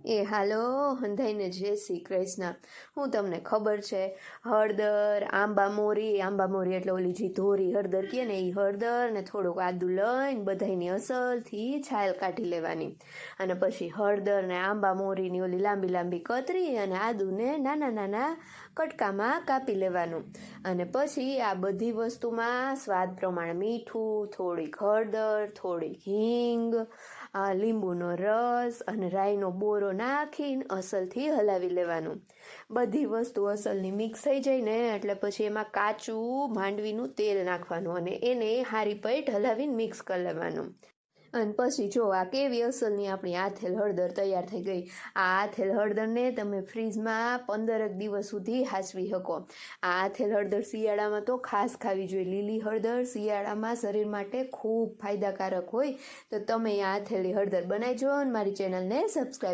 એ હાલો હંધાઈને જય શ્રી કૃષ્ણ. હું તમને ખબર છે હળદર આંબા મોરી એટલે ઓલી જે ધોરી હળદર કહે ને એ હળદર ને થોડુંક આદું લઈને બધાયની અસલથી છાલ કાઢી લેવાની. અને પછી હળદર ને આંબા મોરીની ઓલી લાંબી લાંબી કતરી અને આદુને નાના નાના કટકામાં કાપી લેવાનું. અને પછી આ બધી વસ્તુમાં સ્વાદ પ્રમાણે મીઠું, થોડીક હળદર, થોડીક હિંગ, લીંબુનો રસ અને રાઈનો બોરો નાખીને અસલથી હલાવી લેવાનું. બધી વસ્તુ અસલની મિક્સ થઈ જાય ને એટલે પછી એમાં કાચું માંડવીનું તેલ નાખવાનું અને એને હારી પેટ હલાવીને મિક્સ કરી લેવાનું. અને પછી જો આ કેવી અસલની આપણી આથેલ હળદર તૈયાર થઈ ગઈ. આ આથેલ હળદરને તમે ફ્રીજમાં 15 દિવસ સુધી હાચવી શકો. આ આથેલ હળદર શિયાળામાં તો ખાસ ખાવી જોઈએ. લીલી હળદર શિયાળામાં શરીર માટે ખૂબ ફાયદાકારક હોય. તો તમે આ આથેલી હળદર બનાવજો અને મારી ચેનલને સબસ્ક્રાઈબ